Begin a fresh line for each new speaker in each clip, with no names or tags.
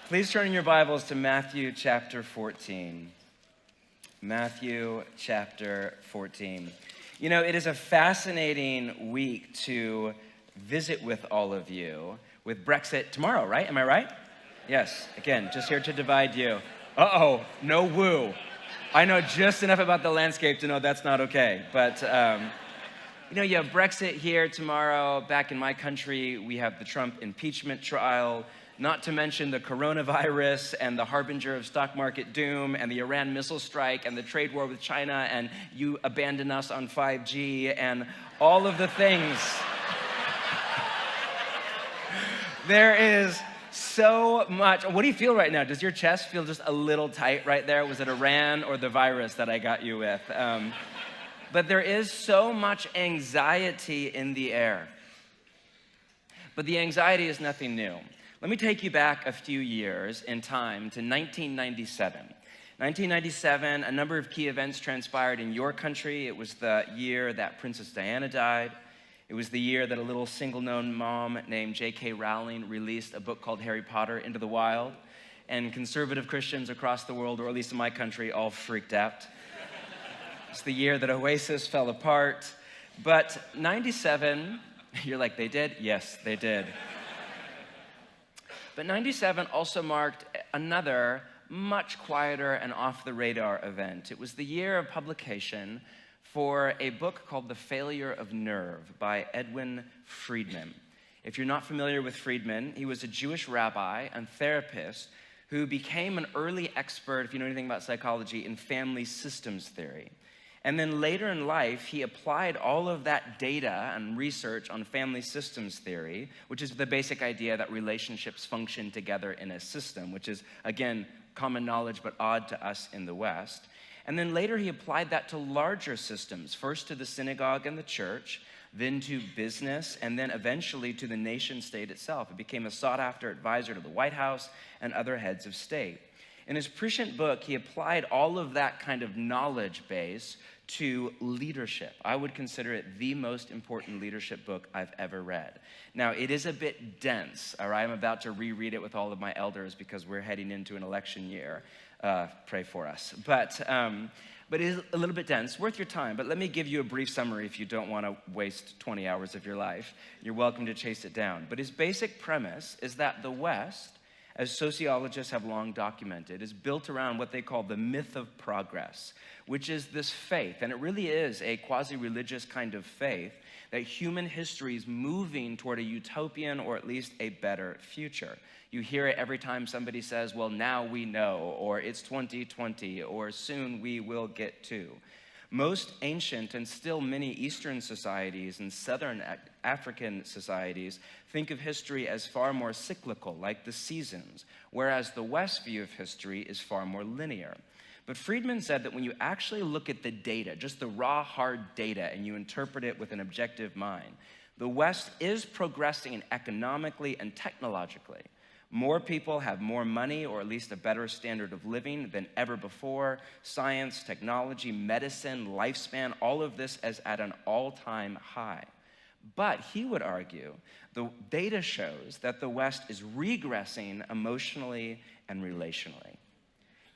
Please turn in your Bibles to Matthew chapter 14. Matthew chapter 14. You know, it is a fascinating week to visit with all of you with Brexit tomorrow, right? Am I right? Yes. Again, just here to divide you. Uh-oh, no woo. I know just enough about the landscape to know that's not okay. But, you have Brexit here tomorrow. Back in my country, we have the Trump impeachment trial. Not to mention the coronavirus and the harbinger of stock market doom and the Iran missile strike and the trade war with China and you abandon us on 5G and all of the things. There is so much. What do you feel right now? Does your chest feel just a little tight right there? Was it Iran or the virus that I got you with? But there is so much anxiety in the air. But the anxiety is nothing new. Let me take you back a few years in time to 1997. 1997, a number of key events transpired in your country. It was the year that Princess Diana died. It was the year that a little single-known mom named J.K. Rowling released a book called Harry Potter into the wild. And conservative Christians across the world, or at least in my country, all freaked out. It's the year that Oasis fell apart. But 97, you're like, they did? Yes, they did. But 97 also marked another much quieter and off-the-radar event. It was the year of publication for a book called The Failure of Nerve by Edwin Friedman. If you're not familiar with Friedman, he was a Jewish rabbi and therapist who became an early expert, if you know anything about psychology, in family systems theory. And then later in life, he applied all of that data and research on family systems theory, which is the basic idea that relationships function together in a system, which is, again, common knowledge but odd to us in the West. And then later he applied that to larger systems, first to the synagogue and the church, then to business, and then eventually to the nation state itself. It became a sought-after advisor to the White House and other heads of state. In his prescient book, he applied all of that kind of knowledge base to leadership. I would consider it the most important leadership book I've ever read. Now, it is a bit dense, all right? I'm about to reread it with all of my elders because we're heading into an election year. Pray for us. But it is a little bit dense, worth your time. But let me give you a brief summary if you don't want to waste 20 hours of your life. You're welcome to chase it down. But his basic premise is that the West, as sociologists have long documented, is built around what they call the myth of progress, which is this faith, and it really is a quasi-religious kind of faith, that human history is moving toward a utopian or at least a better future. You hear it every time somebody says, well, now we know, or it's 2020, or soon we will get to. Most ancient and still many Eastern societies and Southern African societies think of history as far more cyclical, like the seasons, whereas the West view of history is far more linear. But Friedman said that when you actually look at the data, just the raw, hard data, and you interpret it with an objective mind, the West is progressing economically and technologically. More people have more money, or at least a better standard of living than ever before. Science, technology, medicine, lifespan, all of this is at an all-time high. But he would argue the data shows that the West is regressing emotionally and relationally.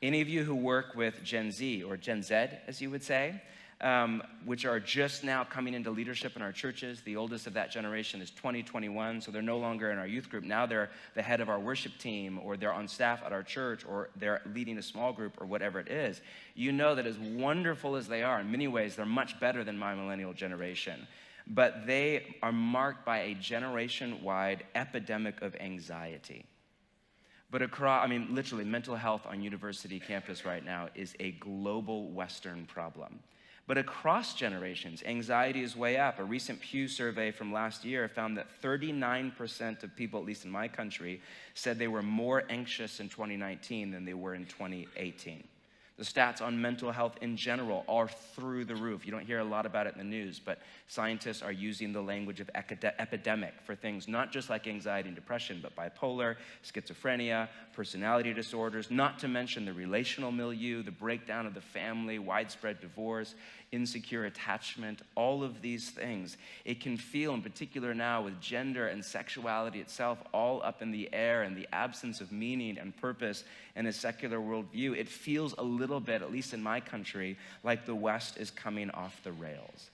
Any of you who work with Gen Z, or Gen Z, as you would say, which are just now coming into leadership in our churches. The oldest of that generation is 2021, so they're no longer in our youth group. Now they're the head of our worship team, or they're on staff at our church, or they're leading a small group, or whatever it is. You know that as wonderful as they are, in many ways, they're much better than my millennial generation. But they are marked by a generation-wide epidemic of anxiety. But literally, mental health on university campus right now is a global Western problem. But across generations, anxiety is way up. A recent Pew survey from last year found that 39% of people, at least in my country, said they were more anxious in 2019 than they were in 2018. The stats on mental health in general are through the roof. You don't hear a lot about it in the news, but scientists are using the language of epidemic for things not just like anxiety and depression, but bipolar, schizophrenia, personality disorders, not to mention the relational milieu, the breakdown of the family, widespread divorce, insecure attachment, all of these things. It can feel, in particular now with gender and sexuality itself all up in the air and the absence of meaning and purpose in a secular worldview, it feels a little bit, at least in my country, like the West is coming off the rails.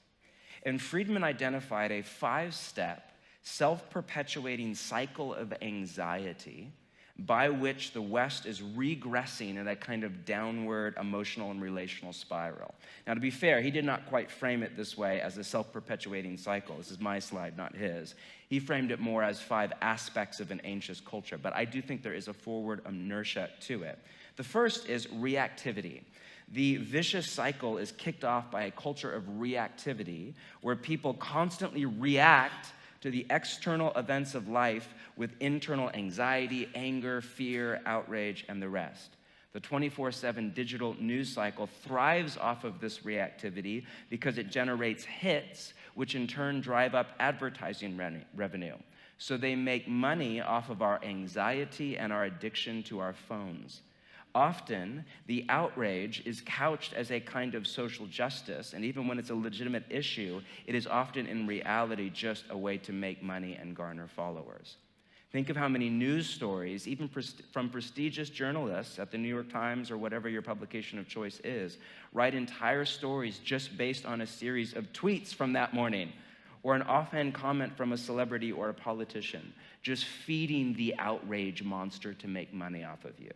And Friedman identified a 5-step, self-perpetuating cycle of anxiety by which the West is regressing in a kind of downward emotional and relational spiral. Now, to be fair, he did not quite frame it this way as a self-perpetuating cycle. This is my slide, not his. He framed it more as 5 aspects of an anxious culture, but I do think there is a forward inertia to it. The first is reactivity. The vicious cycle is kicked off by a culture of reactivity where people constantly react to the external events of life with internal anxiety, anger, fear, outrage, and the rest. The 24/7 digital news cycle thrives off of this reactivity because it generates hits, which in turn drive up advertising revenue. So they make money off of our anxiety and our addiction to our phones. Often, the outrage is couched as a kind of social justice, and even when it's a legitimate issue, it is often in reality just a way to make money and garner followers. Think of how many news stories, even from prestigious journalists at the New York Times or whatever your publication of choice is, write entire stories just based on a series of tweets from that morning, or an offhand comment from a celebrity or a politician, just feeding the outrage monster to make money off of you.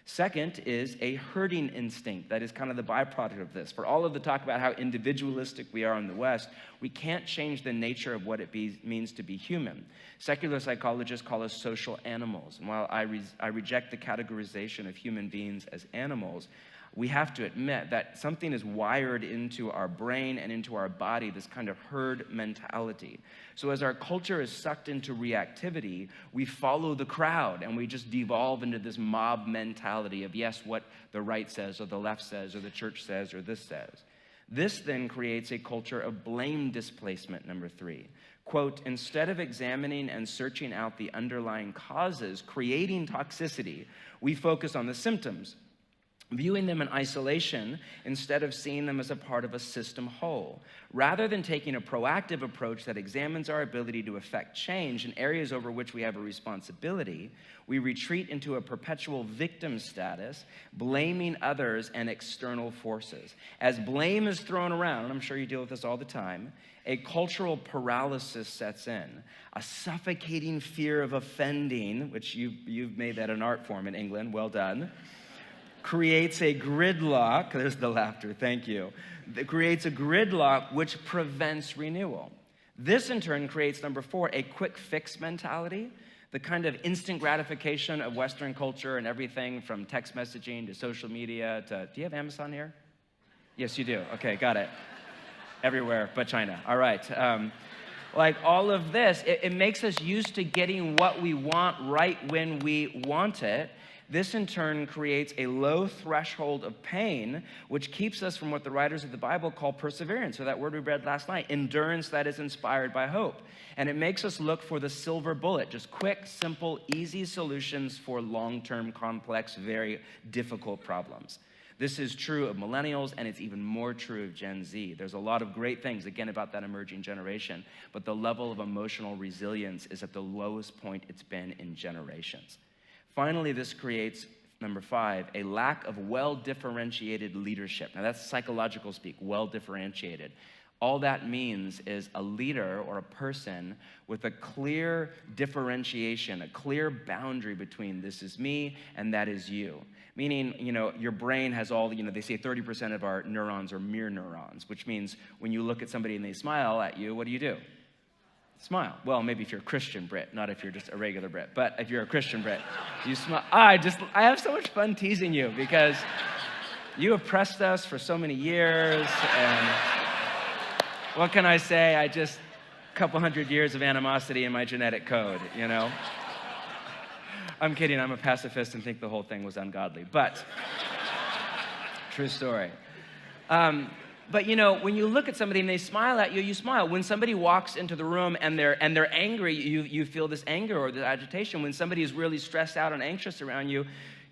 Second is a herding instinct that is kind of the byproduct of this. For all of the talk about how individualistic we are in the West, we can't change the nature of what it means to be human. Secular psychologists call us social animals. And while I reject the categorization of human beings as animals, we have to admit that something is wired into our brain and into our body, this kind of herd mentality. So as our culture is sucked into reactivity, we follow the crowd and we just devolve into this mob mentality of, yes, what the right says or the left says or the church says or this says. This then creates a culture of blame displacement, number 3. Quote, instead of examining and searching out the underlying causes creating toxicity, we focus on the symptoms, viewing them in isolation instead of seeing them as a part of a system whole. Rather than taking a proactive approach that examines our ability to affect change in areas over which we have a responsibility, we retreat into a perpetual victim status, blaming others and external forces. As blame is thrown around, I'm sure you deal with this all the time, a cultural paralysis sets in. A suffocating fear of offending, which you've made that an art form in England, well done, creates a gridlock, there's the laughter, thank you. It creates a gridlock which prevents renewal. This in turn creates, number 4, a quick fix mentality, the kind of instant gratification of Western culture and everything from text messaging to social media to, do you have Amazon here? Yes, you do, okay, got it. Everywhere but China, all right. Like all of this, it makes us used to getting what we want right when we want it. This, in turn, creates a low threshold of pain, which keeps us from what the writers of the Bible call perseverance, or that word we read last night, endurance that is inspired by hope. And it makes us look for the silver bullet, just quick, simple, easy solutions for long-term, complex, very difficult problems. This is true of millennials, and it's even more true of Gen Z. There's a lot of great things, again, about that emerging generation, but the level of emotional resilience is at the lowest point it's been in generations. Finally, this creates, number 5, a lack of well-differentiated leadership. Now, that's psychological speak, well-differentiated. All that means is a leader or a person with a clear differentiation, a clear boundary between this is me and that is you. Meaning, your brain has all, they say 30% of our neurons are mirror neurons, which means when you look at somebody and they smile at you, what do? Smile. Well, maybe if you're a Christian Brit, not if you're just a regular Brit. But if you're a Christian Brit, you smile. I have so much fun teasing you because you oppressed us for so many years. And what can I say? A couple hundred years of animosity in my genetic code, I'm kidding. I'm a pacifist and think the whole thing was ungodly. But True story. But when you look at somebody and they smile at you, you smile. When somebody walks into the room and they're angry, you feel this anger or this agitation. When somebody is really stressed out and anxious around you,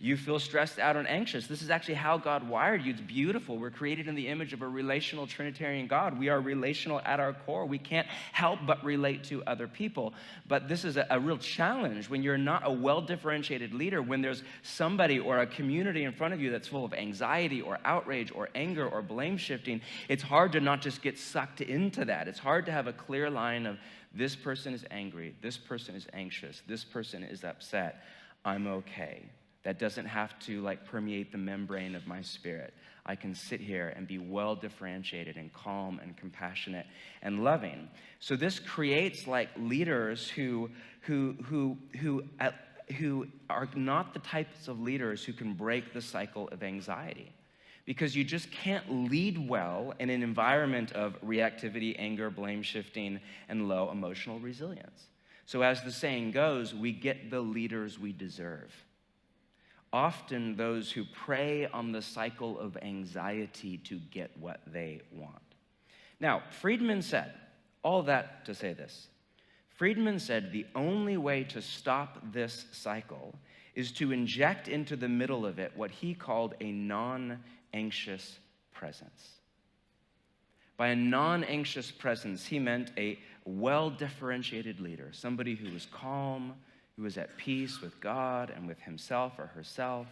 you feel stressed out and anxious. This is actually how God wired you. It's beautiful. We're created in the image of a relational Trinitarian God. We are relational at our core. We can't help but relate to other people. But this is a real challenge when you're not a well-differentiated leader, when there's somebody or a community in front of you that's full of anxiety or outrage or anger or blame shifting. It's hard to not just get sucked into that. It's hard to have a clear line of this person is angry, this person is anxious, this person is upset. I'm okay. That doesn't have to permeate the membrane of my spirit. I can sit here and be well differentiated and calm and compassionate and loving. So this creates leaders who are not the types of leaders who can break the cycle of anxiety. Because you just can't lead well in an environment of reactivity, anger, blame shifting, and low emotional resilience. So as the saying goes, we get the leaders we deserve. Often those who prey on the cycle of anxiety to get what they want. Now, Friedman said, all that to say this. Friedman said the only way to stop this cycle is to inject into the middle of it what he called a non-anxious presence. By a non-anxious presence, he meant a well-differentiated leader, somebody who was calm, who is at peace with God and with himself or herself.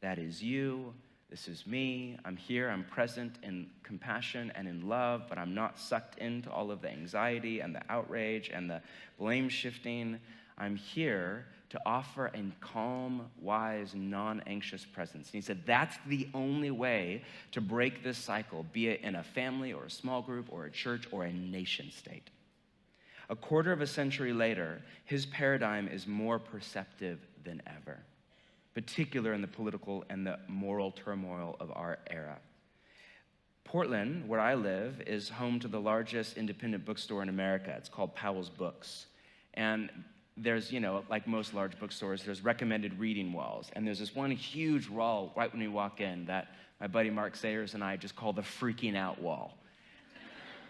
That is you. This is me. I'm here. I'm present in compassion and in love, but I'm not sucked into all of the anxiety and the outrage and the blame shifting. I'm here to offer a calm, wise, non-anxious presence. And he said that's the only way to break this cycle, be it in a family or a small group or a church or a nation state. A quarter of a century later, his paradigm is more perceptive than ever, particularly in the political and the moral turmoil of our era. Portland, where I live, is home to the largest independent bookstore in America. It's called Powell's Books. And there's, like most large bookstores, there's recommended reading walls. And there's this one huge wall right when you walk in that my buddy Mark Sayers and I just call the freaking out wall.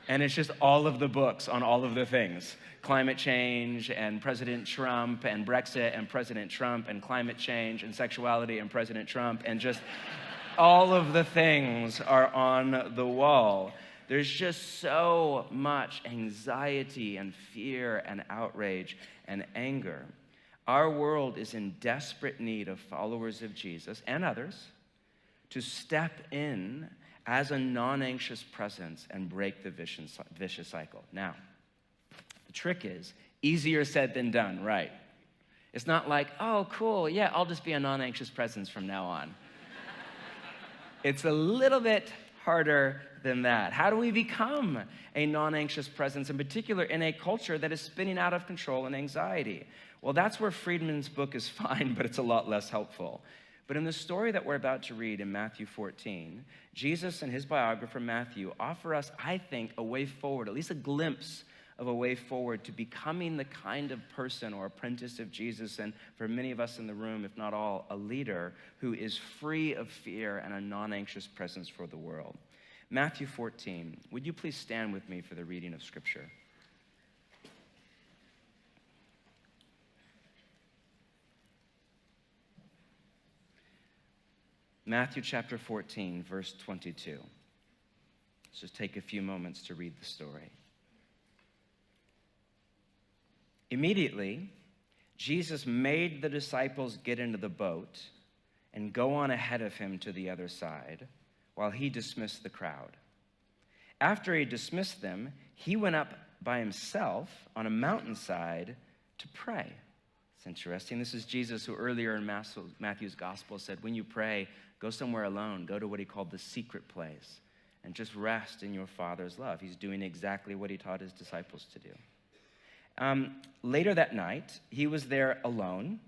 And it's just all of the books on all of the things. Climate change and President Trump and Brexit and President Trump and climate change and sexuality and President Trump and just all of the things are on the wall. There's just so much anxiety and fear and outrage and anger. Our world is in desperate need of followers of Jesus and others to step in as a non-anxious presence and break the vicious cycle. Now, the trick is, easier said than done, right? It's not like, oh, cool, yeah, I'll just be a non-anxious presence from now on. It's a little bit harder than that. How do we become a non-anxious presence, in particular in a culture that is spinning out of control and anxiety? Well, that's where Friedman's book is fine, but it's a lot less helpful. But in the story that we're about to read in Matthew 14, Jesus and his biographer Matthew offer us, I think, a way forward, at least a glimpse of a way forward to becoming the kind of person or apprentice of Jesus, and for many of us in the room, if not all, a leader who is free of fear and a non-anxious presence for the world. Matthew 14, would you please stand with me for the reading of Scripture? Matthew chapter 14, verse 22. Let's just take a few moments to read the story. Immediately, Jesus made the disciples get into the boat and go on ahead of him to the other side while he dismissed the crowd. After he dismissed them, he went up by himself on a mountainside to pray. It's interesting. This is Jesus who earlier in Matthew's gospel said, when you pray, go somewhere alone. Go to what he called the secret place and just rest in your Father's love. He's doing exactly what he taught his disciples to do. Later that night, he was there alone,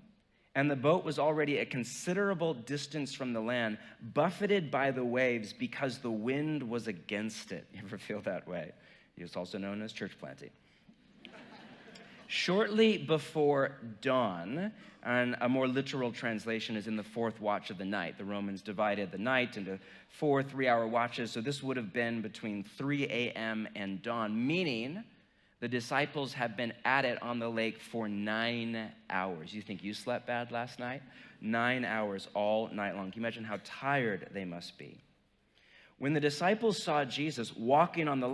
and the boat was already a considerable distance from the land, buffeted by the waves because the wind was against it. You ever feel that way? It's also known as church planting. shortly before dawn, and a more literal translation is in the fourth watch of the night. The Romans divided the night into 4 3-hour watches, so this would have been between 3 a.m. and dawn, meaning the disciples have been at it on the lake for 9 hours. You think you slept bad last night? 9 hours all night long. Can you imagine how tired they must be? When the disciples saw Jesus walking on the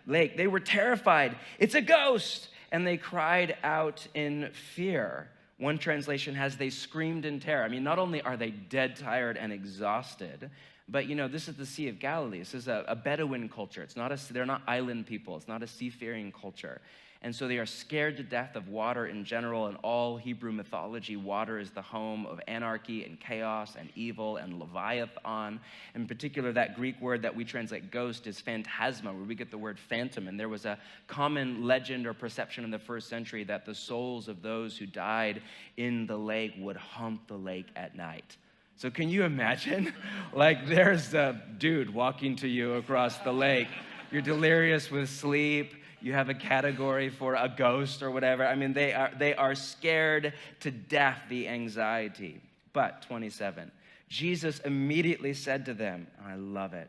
lake, they were terrified. It's a ghost! And they cried out in fear. One translation has, they screamed in terror. I mean, not only are they dead tired and exhausted, but this is the Sea of Galilee. This is a Bedouin culture. They're not island people. It's not a seafaring culture. And so they are scared to death of water in general. In all Hebrew mythology, water is the home of anarchy and chaos and evil and Leviathan. In particular, that Greek word that we translate ghost is phantasma, where we get the word phantom. And there was a common legend or perception in the first century that the souls of those who died in the lake would haunt the lake at night. So can you imagine? Like, there's a dude walking to you across the lake. You're delirious with sleep. You have a category for a ghost or whatever. I mean, they are scared to death, the anxiety. But, 27, Jesus immediately said to them, and I love it,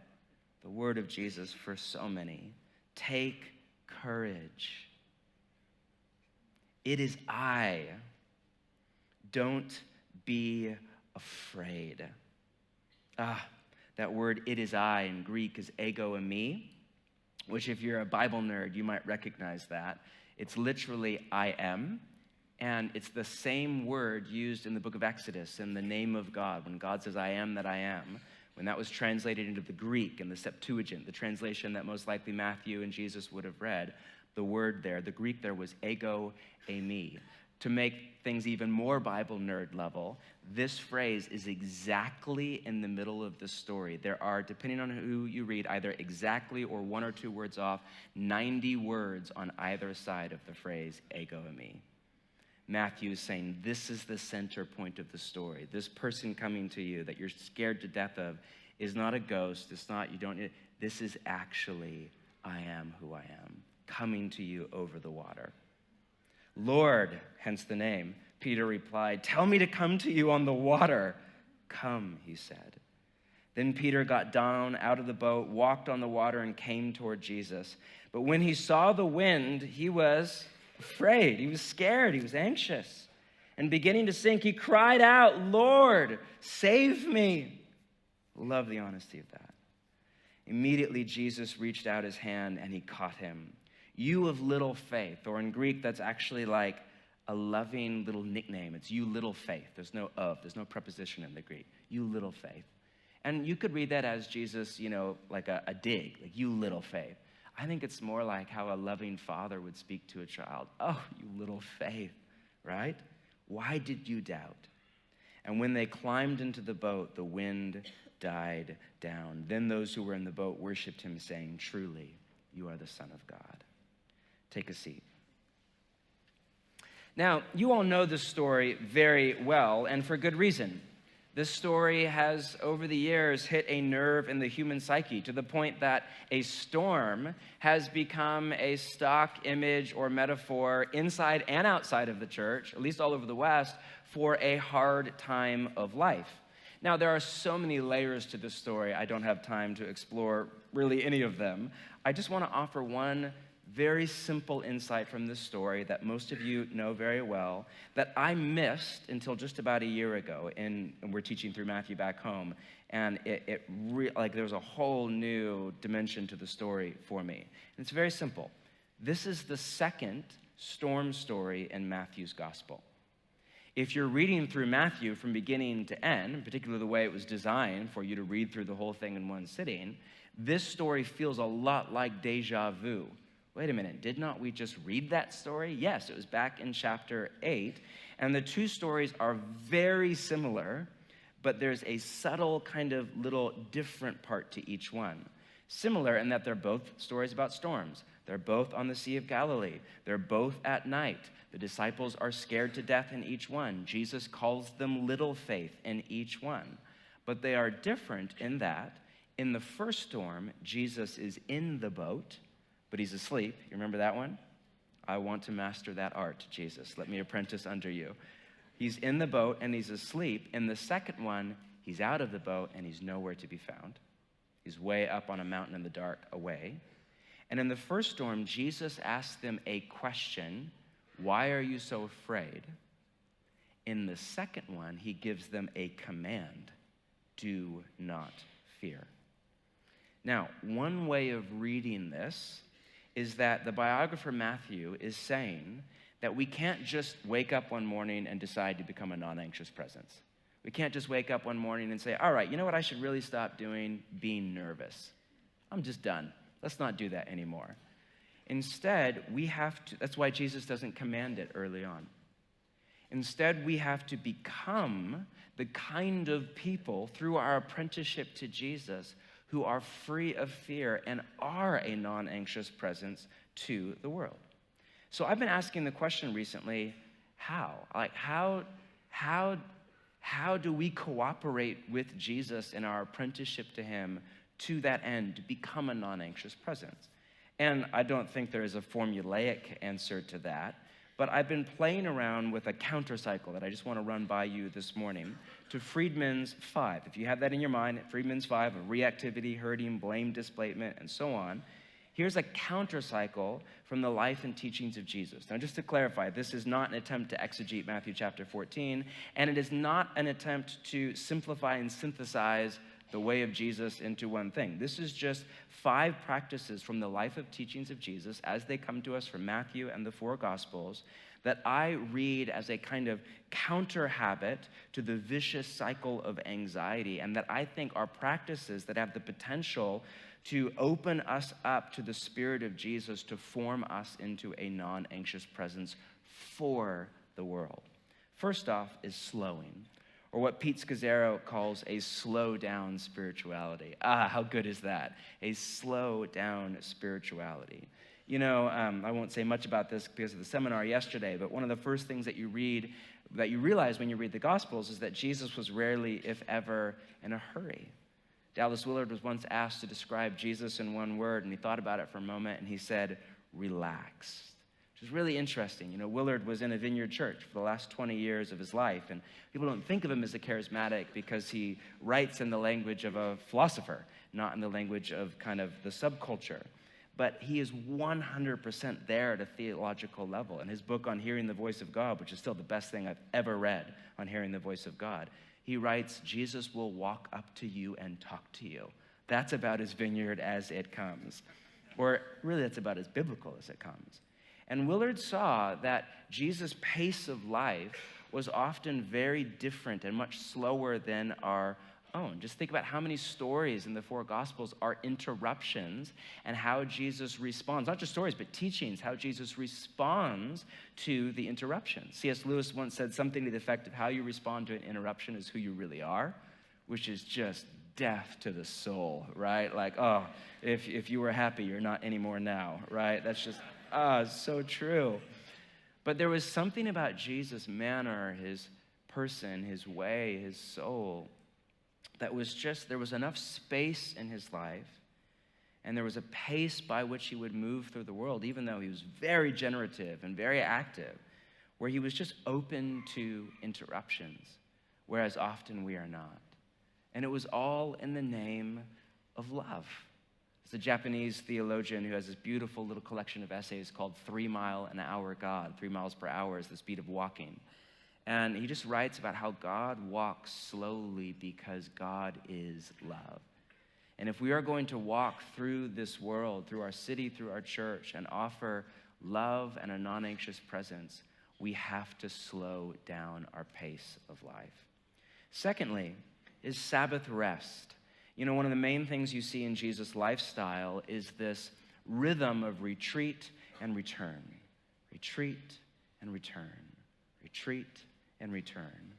the word of Jesus for so many, take courage. It is I. Don't be afraid. That word, it is I, in Greek is ego eimi, which if you're a Bible nerd, you might recognize that. It's literally I am, and it's the same word used in the book of Exodus in the name of God. When God says, I am that I am, when that was translated into the Greek and the Septuagint, the translation that most likely Matthew and Jesus would have read, the word there, the Greek there was ego eimi. To make things even more Bible nerd level, this phrase is exactly in the middle of the story. There are, depending on who you read, either exactly or 1 or 2 words off, 90 words on either side of the phrase ego eimi. Matthew is saying this is the center point of the story. This person coming to you that you're scared to death of is not a ghost. It's not, this is actually I am who I am, coming to you over the water. Lord, hence the name, Peter replied, tell me to come to you on the water. Come, he said. Then Peter got down out of the boat, walked on the water, and came toward Jesus. But when he saw the wind, he was afraid. He was scared. He was anxious. And beginning to sink, he cried out, Lord, save me. Love the honesty of that. Immediately, Jesus reached out his hand and he caught him. You of little faith, or in Greek, that's actually like a loving little nickname. It's you little faith. There's no preposition in the Greek. You little faith. And you could read that as Jesus, like a dig, like you little faith. I think it's more like how a loving father would speak to a child. Oh, you little faith, right? Why did you doubt? And when they climbed into the boat, the wind died down. Then those who were in the boat worshiped him, saying, truly, you are the Son of God. Take a seat. Now, you all know this story very well, and for good reason. This story has, over the years, hit a nerve in the human psyche to the point that a storm has become a stock image or metaphor inside and outside of the church, at least all over the West, for a hard time of life. Now, there are so many layers to this story, I don't have time to explore really any of them. I just want to offer one very simple insight from this story that most of you know very well that I missed until just about a year ago. And we're teaching through Matthew back home, and there was a whole new dimension to the story for me. And it's very simple. This is the second storm story in Matthew's gospel. If you're reading through Matthew from beginning to end, in particular the way it was designed for you to read through the whole thing in one sitting, this story feels a lot like deja vu. Wait a minute, did not we just read that story? Yes, it was back in chapter 8. And the two stories are very similar, but there's a subtle kind of little different part to each one. Similar in that they're both stories about storms. They're both on the Sea of Galilee. They're both at night. The disciples are scared to death in each one. Jesus calls them little faith in each one. But they are different in that in the first storm, Jesus is in the boat, but he's asleep. You remember that one? I want to master that art, Jesus. Let me apprentice under you. He's in the boat and he's asleep. In the second one, he's out of the boat and he's nowhere to be found. He's way up on a mountain in the dark away. And in the first storm, Jesus asked them a question, why are you so afraid? In the second one, he gives them a command, do not fear. Now, one way of reading this is that the biographer Matthew is saying that we can't just wake up one morning and decide to become a non-anxious presence. We can't just wake up one morning and say, all right, you know what I should really stop doing? Being nervous. I'm just done. Let's not do that anymore. Instead, we have to, that's why Jesus doesn't command it early on. Instead, we have to become the kind of people through our apprenticeship to Jesus who are free of fear and are a non-anxious presence to the world. So I've been asking the question recently, how? Like, how do we cooperate with Jesus in our apprenticeship to him to that end, to become a non-anxious presence? And I don't think there is a formulaic answer to that, but I've been playing around with a countercycle that I just want to run by you this morning to Friedman's 5. If you have that in your mind, Friedman's 5 of reactivity, hurting, blame, displacement, and so on. Here's a countercycle from the life and teachings of Jesus. Now, just to clarify, this is not an attempt to exegete Matthew chapter 14, and it is not an attempt to simplify and synthesize the way of Jesus into one thing. This is just 5 practices from the life of teachings of Jesus as they come to us from Matthew and the 4 Gospels that I read as a kind of counter habit to the vicious cycle of anxiety, and that I think are practices that have the potential to open us up to the Spirit of Jesus to form us into a non-anxious presence for the world. First off is slowing, or what Pete Scazzaro calls a slow down spirituality. How good is that? A slow down spirituality. You know, I won't say much about this because of the seminar yesterday, but one of the first things that you realize when you read the Gospels is that Jesus was rarely, if ever, in a hurry. Dallas Willard was once asked to describe Jesus in one word, and he thought about it for a moment, and he said, relaxed. Which is really interesting. You know, Willard was in a Vineyard church for the last 20 years of his life, and people don't think of him as a charismatic because he writes in the language of a philosopher, not in the language of kind of the subculture. But he is 100% there at a theological level. And his book on hearing the voice of God, which is still the best thing I've ever read on hearing the voice of God, he writes, Jesus will walk up to you and talk to you. That's about as vineyard as it comes. Or really, that's about as biblical as it comes. And Willard saw that Jesus' pace of life was often very different and much slower than our own. Just think about how many stories in the 4 Gospels are interruptions and how Jesus responds, not just stories, but teachings, how Jesus responds to the interruptions. C.S. Lewis once said something to the effect of how you respond to an interruption is who you really are, which is just death to the soul, right? Like, oh, if you were happy, you're not anymore now, right? That's just, so true. But there was something about Jesus' manner, his person, his way, his soul, that was just, there was enough space in his life, and there was a pace by which he would move through the world, even though he was very generative and very active, where he was just open to interruptions, whereas often we are not. And it was all in the name of love. There's a Japanese theologian who has this beautiful little collection of essays called 3 Mile an Hour God. 3 miles per hour is the speed of walking. And he just writes about how God walks slowly because God is love. And if we are going to walk through this world, through our city, through our church, and offer love and a non-anxious presence, we have to slow down our pace of life. Secondly, is Sabbath rest. You know, one of the main things you see in Jesus' lifestyle is this rhythm of retreat and return. Retreat and return. Retreat and return.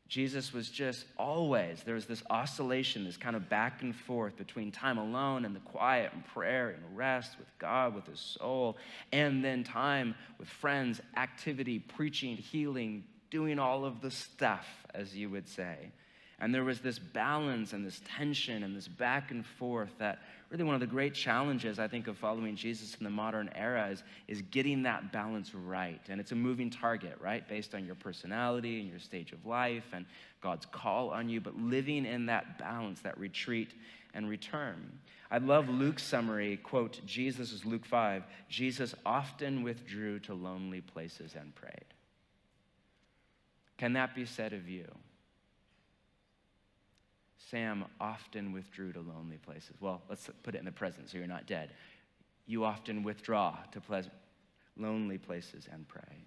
Jesus was just always, there was this oscillation, this kind of back and forth between time alone and the quiet and prayer and rest with God, with his soul, and then time with friends, activity, preaching, healing, doing all of the stuff, as you would say. And there was this balance and this tension and this back and forth that really one of the great challenges, I think, of following Jesus in the modern era is getting that balance right. And it's a moving target, right, based on your personality and your stage of life and God's call on you, but living in that balance, that retreat and return. I love Luke's summary, quote, Jesus is Luke 5, Jesus often withdrew to lonely places and prayed. Can that be said of you? Sam often withdrew to lonely places. Well, let's put it in the present so you're not dead. You often withdraw to lonely places and pray.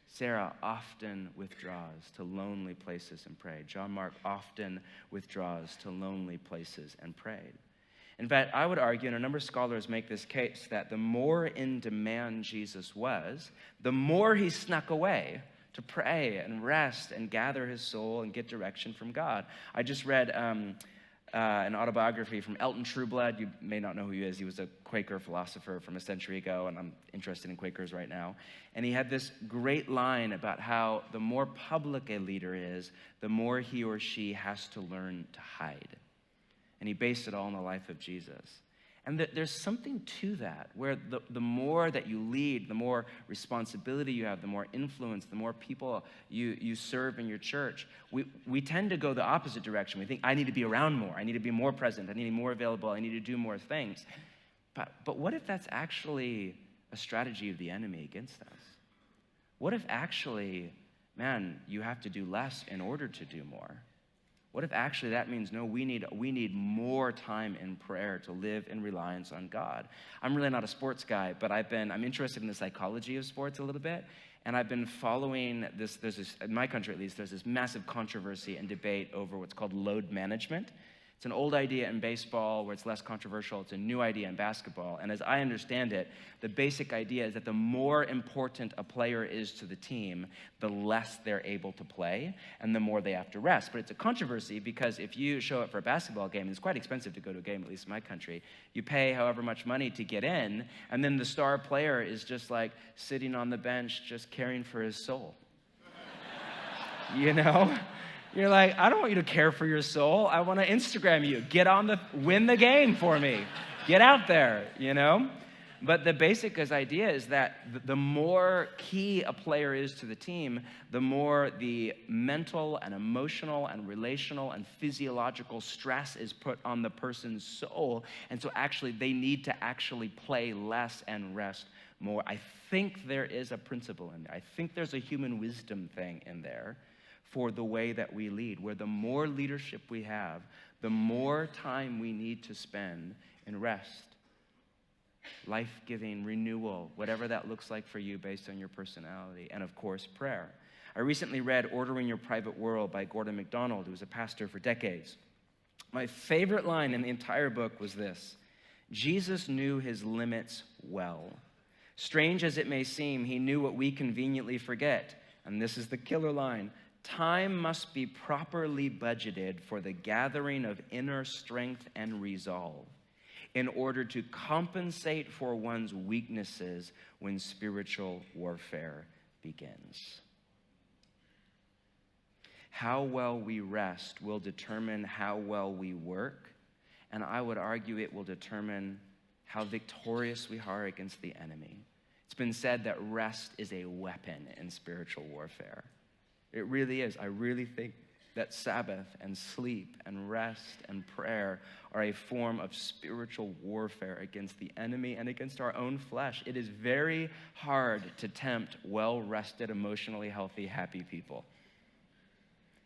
Sarah often withdraws to lonely places and pray. John Mark often withdraws to lonely places and prayed. In fact, I would argue, and a number of scholars make this case, that the more in demand Jesus was, the more he snuck away to pray and rest and gather his soul and get direction from God. I just read an autobiography from Elton Trueblood. You may not know who he is. He was a Quaker philosopher from a century ago, and I'm interested in Quakers right now. And he had this great line about how the more public a leader is, the more he or she has to learn to hide. And he based it all on the life of Jesus. And there's something to that, where the more that you lead, the more responsibility you have, the more influence, the more people you serve in your church, we tend to go the opposite direction. We think, I need to be around more. I need to be more present. I need to be more available. I need to do more things. But what if that's actually a strategy of the enemy against us? What if actually, man, you have to do less in order to do more? What if actually that means, no, we need more time in prayer to live in reliance on God? I'm really not a sports guy, but I'm interested in the psychology of sports a little bit, and I've been following this, in my country at least, there's this massive controversy and debate over what's called load management. It's an old idea in baseball where it's less controversial. It's a new idea in basketball. And as I understand it, the basic idea is that the more important a player is to the team, the less they're able to play and the more they have to rest. But it's a controversy because if you show up for a basketball game, it's quite expensive to go to a game, at least in my country. You pay however much money to get in, and then the star player is just like sitting on the bench just caring for his soul. You know? You're like, I don't want you to care for your soul. I want to Instagram you. Win the game for me. Get out there, you know? But the basic idea is that the more key a player is to the team, the more the mental and emotional and relational and physiological stress is put on the person's soul. And so actually they need to actually play less and rest more. I think there is a principle in there. I think there's a human wisdom thing in there for the way that we lead, where the more leadership we have, the more time we need to spend in rest, life-giving, renewal, whatever that looks like for you based on your personality, and of course, prayer. I recently read Ordering Your Private World by Mcdonald, who was a pastor for decades. My favorite line in the entire book was this: Jesus knew his limits well. Strange as it may seem, he knew what we conveniently forget. And this is the killer line: time must be properly budgeted for the gathering of inner strength and resolve in order to compensate for one's weaknesses when spiritual warfare begins. How well we rest will determine how well we work, and I would argue it will determine how victorious we are against the enemy. It's been said that rest is a weapon in spiritual warfare. It really is. I really think that Sabbath and sleep and rest and prayer are a form of spiritual warfare against the enemy and against our own flesh. It is very hard to tempt well-rested, emotionally healthy, happy people.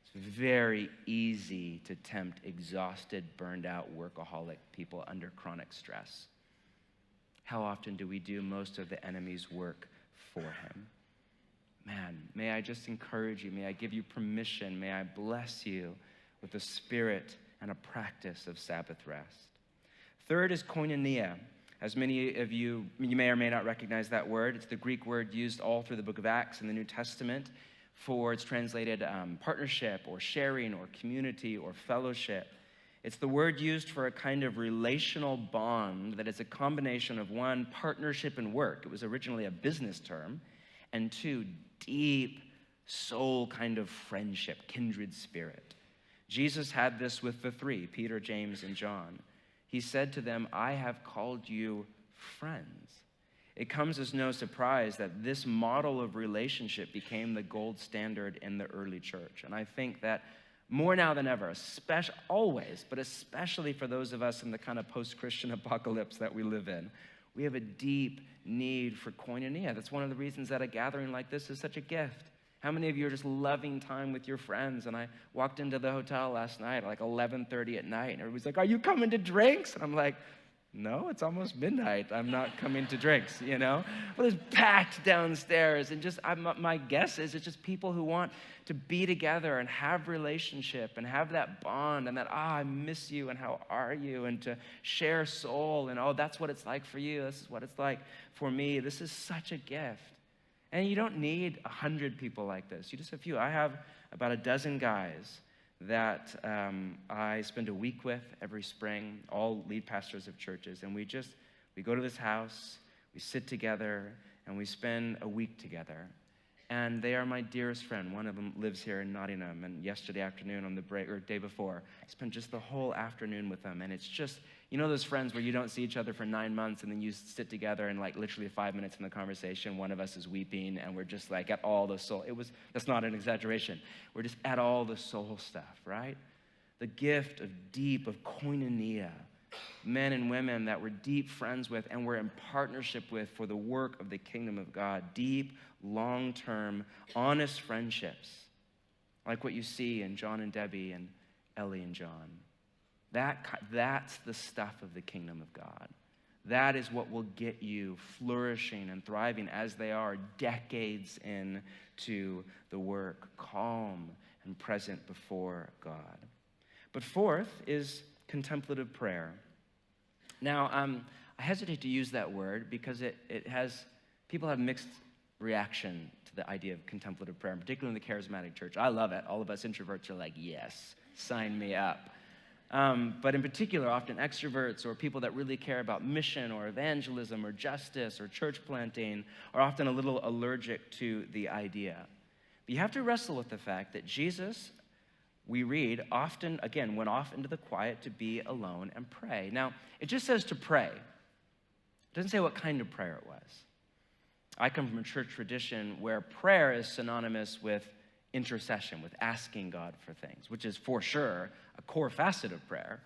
It's very easy to tempt exhausted, burned-out, workaholic people under chronic stress. How often do we do most of the enemy's work for him? Man, may I just encourage you, may I give you permission, may I bless you with a spirit and a practice of Sabbath rest. Third is Konaniya. As many of you may or may not recognize that word. It's the Greek word used all through the book of Acts in the New Testament for, it's translated partnership or sharing or community or fellowship. It's the word used for a kind of relational bond that is a combination of one, partnership and work. It was originally a business term, and two, deep soul kind of friendship, kindred spirit. Jesus had this with the three, Peter, James, and John. He said to them, I have called you friends. It comes as no surprise that this model of relationship became the gold standard in the early church. And I think that more now than ever, always, but especially for those of us in the kind of post-Christian apocalypse that we live in, we have a deep need for koinonia. That's one of the reasons that a gathering like this is such a gift. How many of you are just loving time with your friends? And I walked into the hotel last night at like 11:30 at night, and everybody's like, are you coming to drinks? And I'm like, no, it's almost midnight. I'm not coming to drinks, you know? But it's packed downstairs, and my guess is it's just people who want to be together and have relationship and have that bond and that, I miss you and how are you, and to share soul and, that's what it's like for you. This is what it's like for me. This is such a gift. And you don't need 100 people like this. You just have a few. I have about a dozen guys that I spend a week with every spring, all lead pastors of churches. And we go to this house, we sit together, and we spend a week together. And they are my dearest friend. One of them lives here in Nottingham. And yesterday afternoon on the break, or day before, I spent just the whole afternoon with them. And it's just, those friends where you don't see each other for 9 months, and then you sit together and like literally 5 minutes in the conversation, one of us is weeping, and we're just like at all the soul. That's not an exaggeration. We're just at all the soul stuff, right? The gift of koinonia, men and women that we're deep friends with and we're in partnership with for the work of the kingdom of God. Deep, long-term, honest friendships, like what you see in John and Debbie and Ellie and John. That's the stuff of the kingdom of God. That is what will get you flourishing and thriving as they are decades into the work, calm and present before God. But fourth is contemplative prayer. Now, I hesitate to use that word because people have mixed reaction to the idea of contemplative prayer, particularly in the charismatic church. I love it. All of us introverts are like, yes, sign me up. But in particular, often extroverts or people that really care about mission or evangelism or justice or church planting are often a little allergic to the idea. But you have to wrestle with the fact that Jesus, we read, often, again, went off into the quiet to be alone and pray. Now, it just says to pray. It doesn't say what kind of prayer it was. I come from a church tradition where prayer is synonymous with intercession, with asking God for things, which is for sure a core facet of prayer.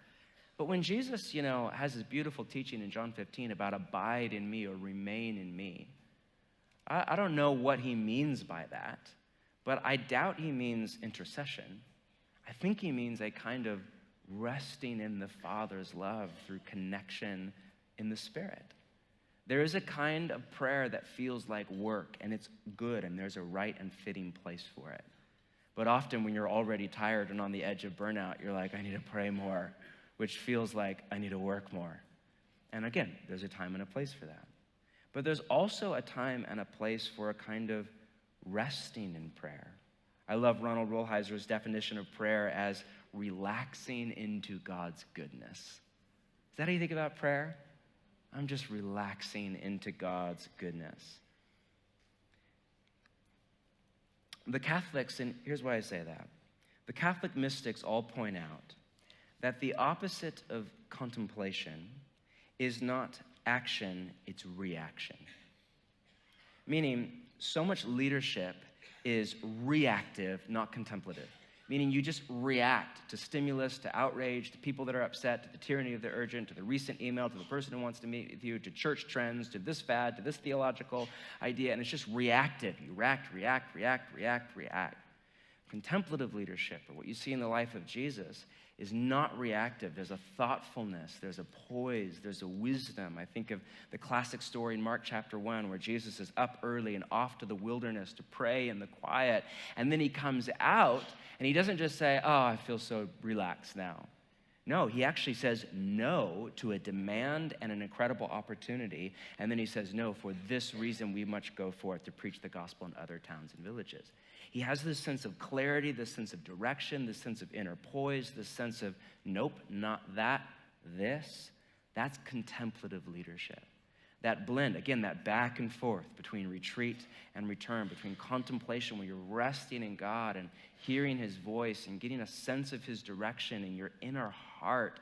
But when Jesus, has his beautiful teaching in John 15 about abide in me or remain in me, I don't know what he means by that, but I doubt he means intercession. I think he means a kind of resting in the Father's love through connection in the Spirit. There is a kind of prayer that feels like work, and it's good, and there's a right and fitting place for it. But often when you're already tired and on the edge of burnout, you're like, I need to pray more, which feels like I need to work more. And again, there's a time and a place for that. But there's also a time and a place for a kind of resting in prayer. I love Ronald Rolheiser's definition of prayer as relaxing into God's goodness. Is that how you think about prayer? I'm just relaxing into God's goodness. The Catholics, and here's why I say that. The Catholic mystics all point out that the opposite of contemplation is not action, it's reaction. Meaning, so much leadership is reactive, not contemplative. Meaning you just react to stimulus, to outrage, to people that are upset, to the tyranny of the urgent, to the recent email, to the person who wants to meet with you, to church trends, to this fad, to this theological idea, and it's just reactive. You react. Contemplative leadership, or what you see in the life of Jesus, is not reactive. There's a thoughtfulness, there's a poise, there's a wisdom. I think of the classic story in Mark chapter 1 where Jesus is up early and off to the wilderness to pray in the quiet, and then he comes out and he doesn't just say, I feel so relaxed now. No, he actually says no to a demand and an incredible opportunity, and then he says, no, for this reason we must go forth to preach the gospel in other towns and villages. He has this sense of clarity, this sense of direction, this sense of inner poise, this sense of, nope, not that, this. That's contemplative leadership. That blend, again, that back and forth between retreat and return, between contemplation where you're resting in God and hearing his voice and getting a sense of his direction in your inner heart.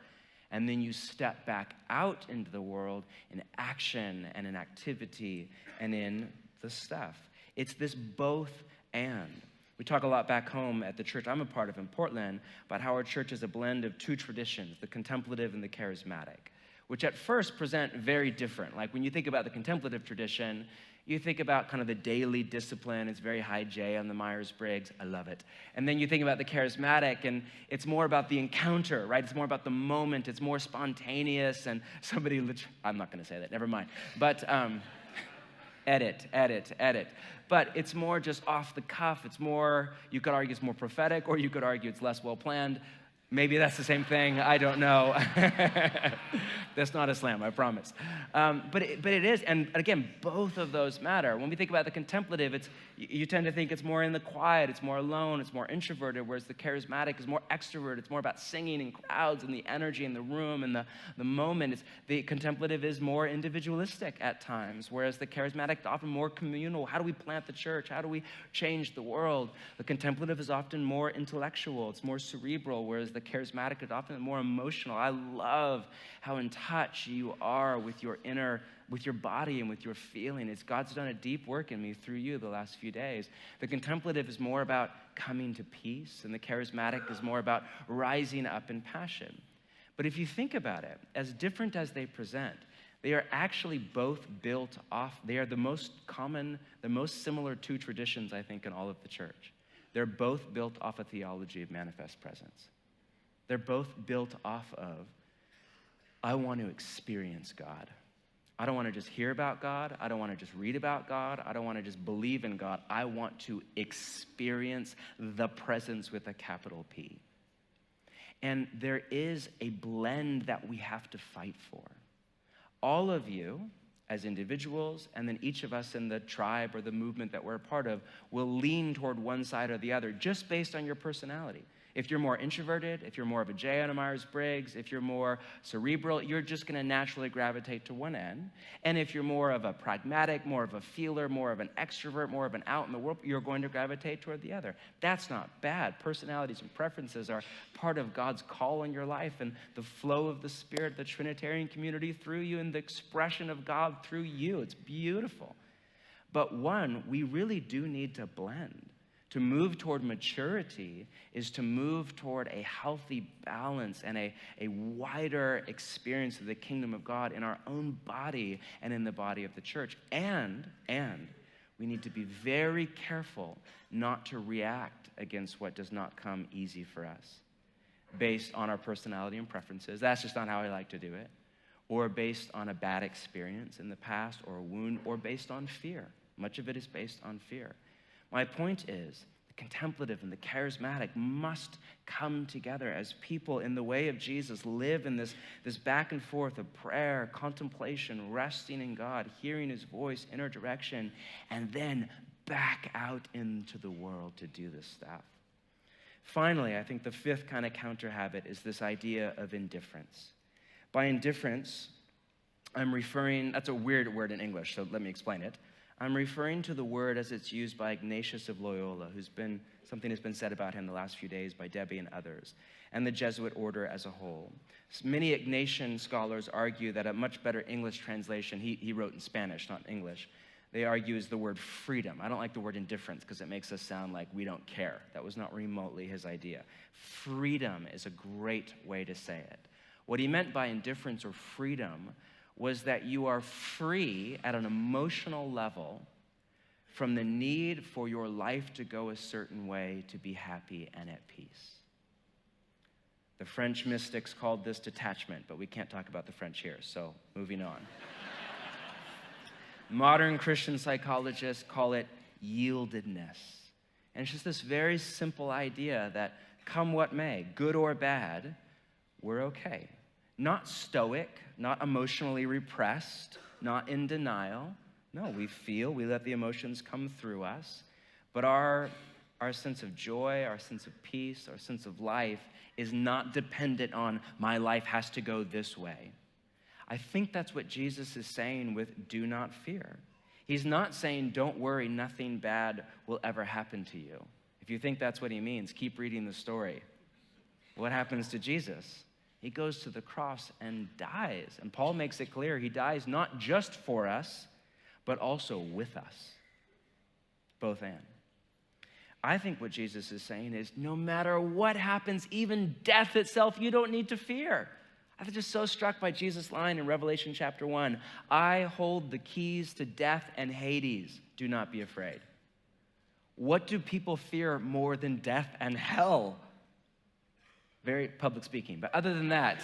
And then you step back out into the world in action and in activity and in the stuff. It's this both and. We talk a lot back home at the church I'm a part of in Portland about how our church is a blend of two traditions, the contemplative and the charismatic, which at first present very different. Like when you think about the contemplative tradition, you think about kind of the daily discipline. It's very high J on the Myers-Briggs. I love it. And then you think about the charismatic, and it's more about the encounter, right? It's more about the moment. It's more spontaneous. And I'm not going to say that. Never mind. But edit. But it's more just off the cuff. It's more, you could argue it's more prophetic, or you could argue it's less well-planned. Maybe that's the same thing. I don't know. That's not a slam, I promise. But it is, and again, both of those matter. When we think about the contemplative, you tend to think it's more in the quiet, it's more alone, it's more introverted, whereas the charismatic is more extroverted. It's more about singing in crowds and the energy in the room and the moment. The contemplative is more individualistic at times, whereas the charismatic is often more communal. How do we plant the church? How do we change the world? The contemplative is often more intellectual. It's more cerebral, whereas the charismatic is often more emotional. I love how in touch you are with your body and with your feeling. God's done a deep work in me through you the last few days. The contemplative is more about coming to peace, and the charismatic is more about rising up in passion. But if you think about it, as different as they present, they are actually both built off. They are the most similar two traditions, I think, in all of the church. They're both built off a theology of manifest presence. They're both built off of, I want to experience God. I don't want to just hear about God. I don't want to just read about God. I don't want to just believe in God. I want to experience the presence with a capital P. And there is a blend that we have to fight for. All of you, as individuals, and then each of us in the tribe or the movement that we're a part of, will lean toward one side or the other just based on your personality. If you're more introverted, if you're more of a J on a Myers-Briggs, if you're more cerebral, you're just going to naturally gravitate to one end. And if you're more of a pragmatic, more of a feeler, more of an extrovert, more of an out in the world, you're going to gravitate toward the other. That's not bad. Personalities and preferences are part of God's call in your life and the flow of the Spirit, the Trinitarian community through you, and the expression of God through you. It's beautiful. But one, we really do need to blend. To move toward maturity is to move toward a healthy balance and a wider experience of the kingdom of God in our own body and in the body of the church. And we need to be very careful not to react against what does not come easy for us based on our personality and preferences. That's just not how I like to do it. Or based on a bad experience in the past or a wound, or based on fear. Much of it is based on fear. My point is, the contemplative and the charismatic must come together as people in the way of Jesus live in this back and forth of prayer, contemplation, resting in God, hearing his voice, inner direction, and then back out into the world to do this stuff. Finally, I think the fifth kind of counter habit is this idea of indifference. By indifference, I'm referring, that's a weird word in English, so let me explain it. I'm referring to the word as it's used by Ignatius of Loyola, something has been said about him the last few days by Debbie and others, and the Jesuit order as a whole. Many Ignatian scholars argue that a much better English translation, he wrote in Spanish, not English, they argue is the word freedom. I don't like the word indifference because it makes us sound like we don't care. That was not remotely his idea. Freedom is a great way to say it. What he meant by indifference or freedom was that you are free at an emotional level from the need for your life to go a certain way to be happy and at peace. The French mystics called this detachment, but we can't talk about the French here, so moving on. Modern Christian psychologists call it yieldedness. And it's just this very simple idea that come what may, good or bad, we're okay. Not stoic, not emotionally repressed, not in denial. No, we let the emotions come through us. But our sense of joy, our sense of peace, our sense of life is not dependent on my life has to go this way. I think that's what Jesus is saying with do not fear. He's not saying, don't worry, nothing bad will ever happen to you. If you think that's what he means, keep reading the story. What happens to Jesus? He goes to the cross and dies. And Paul makes it clear he dies not just for us, but also with us. Both and. I think what Jesus is saying is no matter what happens, even death itself, you don't need to fear. I was just so struck by Jesus' line in Revelation chapter 1. I hold the keys to death and Hades. Do not be afraid. What do people fear more than death and hell? Very public speaking. But other than that,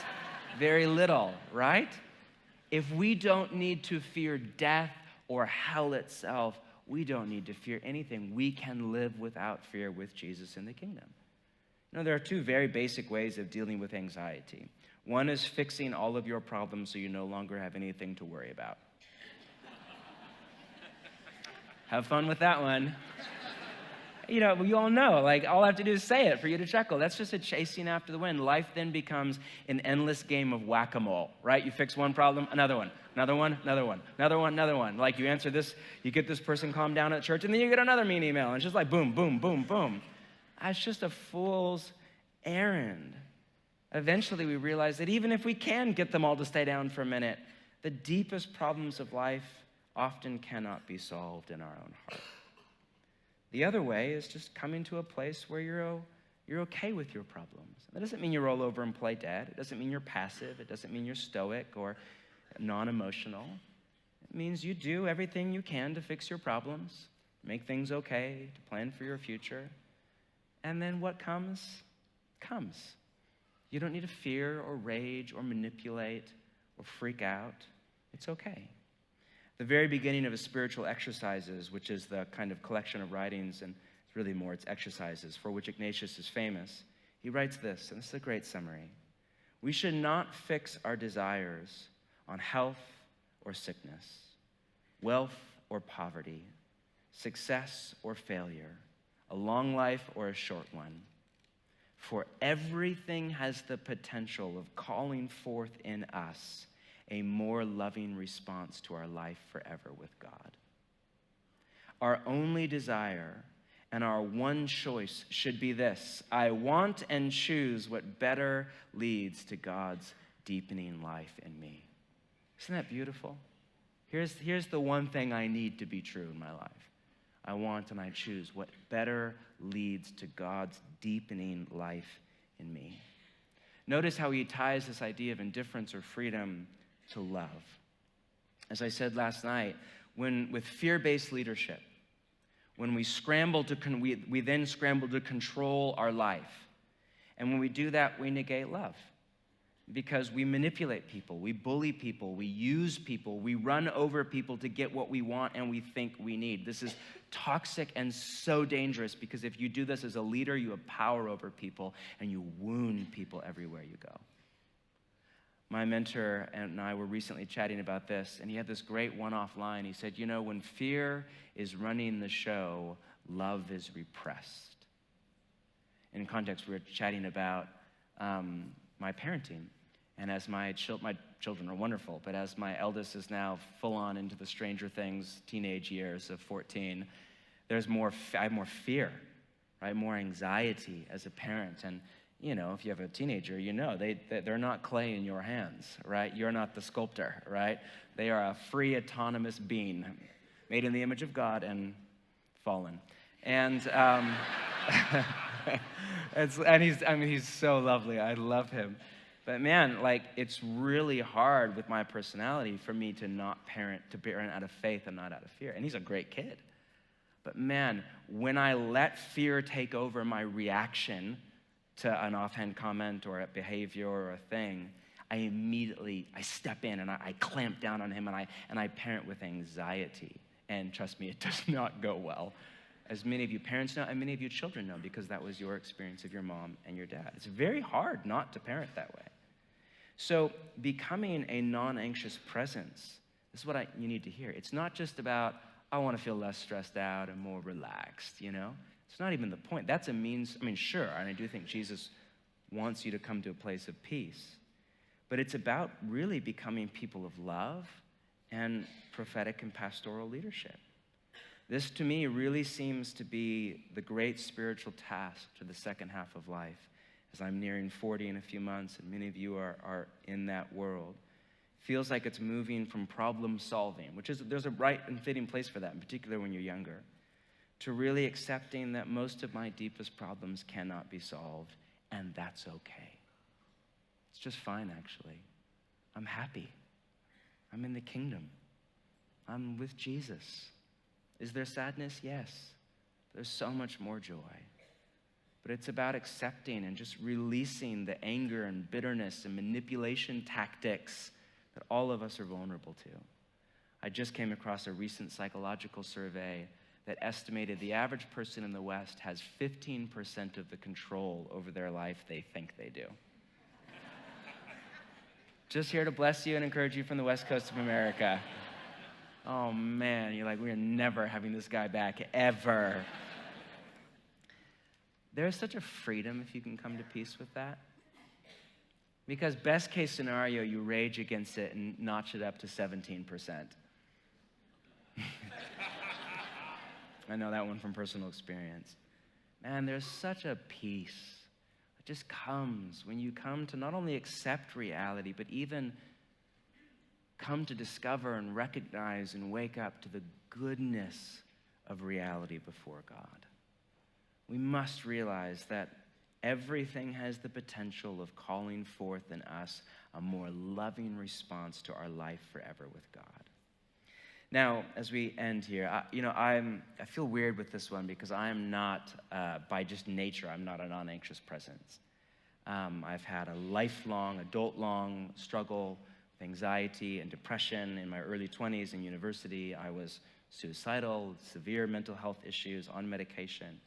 very little, right? If we don't need to fear death or hell itself, we don't need to fear anything. We can live without fear with Jesus in the kingdom. You know, there are two very basic ways of dealing with anxiety. One is fixing all of your problems so you no longer have anything to worry about. Have fun with that one. You know, you all know, like, all I have to do is say it for you to chuckle. That's just a chasing after the wind. Life then becomes an endless game of whack-a-mole, right? You fix one problem, another one, another one, another one, another one, another one. Like, you answer this, you get this person calmed down at church, and then you get another mean email, and it's just like boom, boom, boom, boom. It's just a fool's errand. Eventually, we realize that even if we can get them all to stay down for a minute, the deepest problems of life often cannot be solved in our own heart. The other way is just coming to a place where you're okay with your problems. That doesn't mean you roll over and play dead. It doesn't mean you're passive. It doesn't mean you're stoic or non-emotional. It means you do everything you can to fix your problems, make things okay, to plan for your future. And then what comes, comes. You don't need to fear or rage or manipulate or freak out. It's okay. The very beginning of his spiritual exercises, which is the kind of collection of writings, and it's really more, it's exercises, for which Ignatius is famous, he writes this, and this is a great summary. We should not fix our desires on health or sickness, wealth or poverty, success or failure, a long life or a short one. For everything has the potential of calling forth in us a more loving response to our life forever with God. Our only desire and our one choice should be this: I want and choose what better leads to God's deepening life in me. Isn't that beautiful? Here's the one thing I need to be true in my life. I want and I choose what better leads to God's deepening life in me. Notice how he ties this idea of indifference or freedom to love. As I said last night, with fear-based leadership, when we then scramble to control our life. And when we do that, we negate love. Because we manipulate people, we bully people, we use people, we run over people to get what we want and we think we need. This is toxic and so dangerous, because if you do this as a leader, you have power over people and you wound people everywhere you go. My mentor and I were recently chatting about this, and he had this great one-off line. He said, you know, when fear is running the show, love is repressed. In context, we were chatting about my parenting. And as my children are wonderful, but as my eldest is now full on into the Stranger Things teenage years of 14, I have more fear, right? More anxiety as a parent. And you know, if you have a teenager, you know, they're not clay in your hands, right? You're not the sculptor, right? They are a free, autonomous being made in the image of God and fallen. And he's so lovely. I love him. But man, like, it's really hard with my personality for me to parent out of faith and not out of fear. And he's a great kid. But man, when I let fear take over my reaction to an offhand comment or a behavior or a thing, I step in and I clamp down on him and I parent with anxiety. And trust me, it does not go well. As many of you parents know, and many of you children know, because that was your experience of your mom and your dad. It's very hard not to parent that way. So becoming a non-anxious presence, this is what you need to hear. It's not just about, I want to feel less stressed out and more relaxed, you know? It's not even the point. That's a means, sure, and I do think Jesus wants you to come to a place of peace. but it's about really becoming people of love and prophetic and pastoral leadership. This, to me, really seems to be the great spiritual task to the second half of life, as I'm nearing 40 in a few months, and many of you are in that world. Feels like it's moving from problem solving, there's a right and fitting place for that, in particular when you're younger, to really accepting that most of my deepest problems cannot be solved, and that's okay. It's just fine, actually. I'm happy. I'm in the kingdom. I'm with Jesus. Is there sadness? Yes. There's so much more joy. But it's about accepting and just releasing the anger and bitterness and manipulation tactics that all of us are vulnerable to. I just came across a recent psychological survey that estimated the average person in the West has 15% of the control over their life they think they do. Just here to bless you and encourage you from the West Coast of America. Oh man, you're like, we're never having this guy back, ever. There's such a freedom if you can come to peace with that. Because best case scenario, you rage against it and notch it up to 17%. I know that one from personal experience. Man, there's such a peace. It just comes when you come to not only accept reality, but even come to discover and recognize and wake up to the goodness of reality before God. We must realize that everything has the potential of calling forth in us a more loving response to our life forever with God. Now, as we end here, I feel weird with this one because I am not, by just nature, I'm not a non-anxious presence. I've had a lifelong, adult-long struggle with anxiety and depression in my early 20s in university. I was suicidal, severe mental health issues, on medication.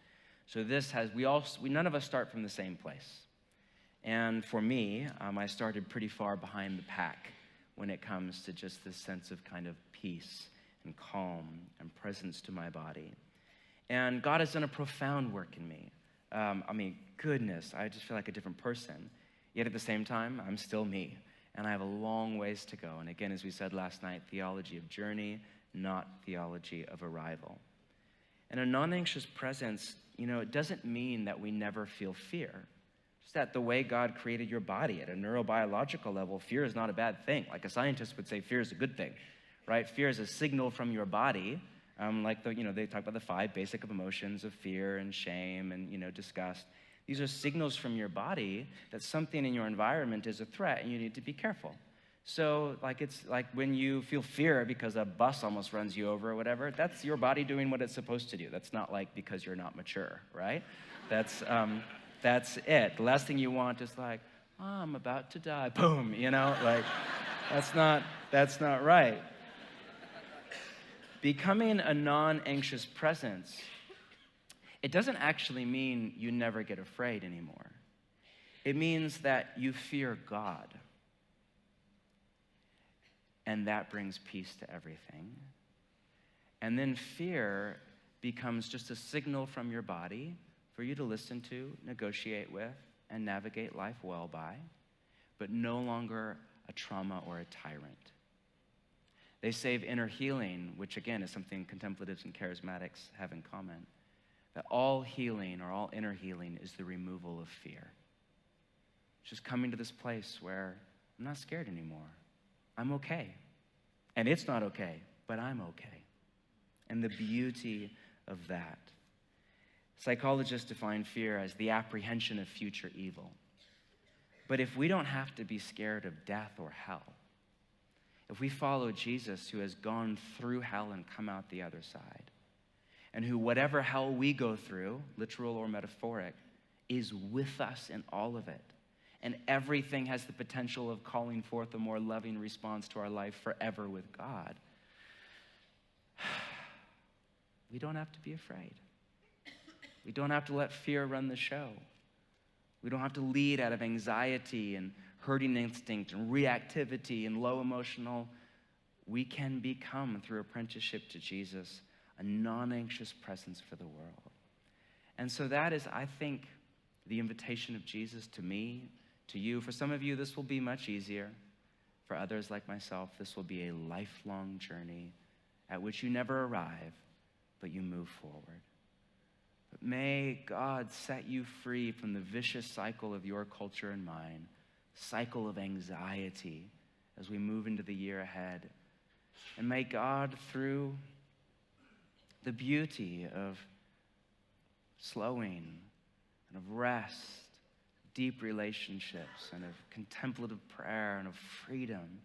So none of us start from the same place. And for me, I started pretty far behind the pack when it comes to just this sense of kind of peace and calm and presence to my body. And God has done a profound work in me. Goodness, I just feel like a different person. Yet at the same time, I'm still me. And I have a long ways to go. And again, as we said last night, theology of journey, not theology of arrival. And a non-anxious presence, it doesn't mean that we never feel fear. Just that the way God created your body at a neurobiological level, fear is not a bad thing. Like a scientist would say, fear is a good thing, right? Fear is a signal from your body, they talk about the 5 basic emotions of fear and shame and, disgust. These are signals from your body that something in your environment is a threat and you need to be careful. So it's like when you feel fear because a bus almost runs you over or whatever, that's your body doing what it's supposed to do. That's not like because you're not mature, right? That's it. The last thing you want is like, oh, I'm about to die, boom, that's not right. Becoming a non-anxious presence, it doesn't actually mean you never get afraid anymore. It means that you fear God. And that brings peace to everything. And then fear becomes just a signal from your body for you to listen to, negotiate with, and navigate life well by, but no longer a trauma or a tyrant. They say of inner healing, which again is something contemplatives and charismatics have in common, that all healing or all inner healing is the removal of fear. It's just coming to this place where I'm not scared anymore. I'm okay. And it's not okay, but I'm okay. And the beauty of that. Psychologists define fear as the apprehension of future evil. But if we don't have to be scared of death or hell, if we follow Jesus, who has gone through hell and come out the other side, and who, whatever hell we go through, literal or metaphoric, is with us in all of it, and everything has the potential of calling forth a more loving response to our life forever with God, we don't have to be afraid. We don't have to let fear run the show. We don't have to lead out of anxiety and herding instinct and reactivity and low emotional. We can become, through apprenticeship to Jesus, a non-anxious presence for the world. And so that is, I think, the invitation of Jesus to me, To you, for some of you, this will be much easier. For others like myself, this will be a lifelong journey at which you never arrive, but you move forward. But may God set you free from the vicious cycle of your culture and mine, cycle of anxiety as we move into the year ahead. And may God, through the beauty of slowing and of rest, deep relationships and of contemplative prayer and of freedom,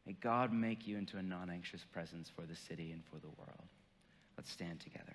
may God make you into a non-anxious presence for the city and for the world. Let's stand together.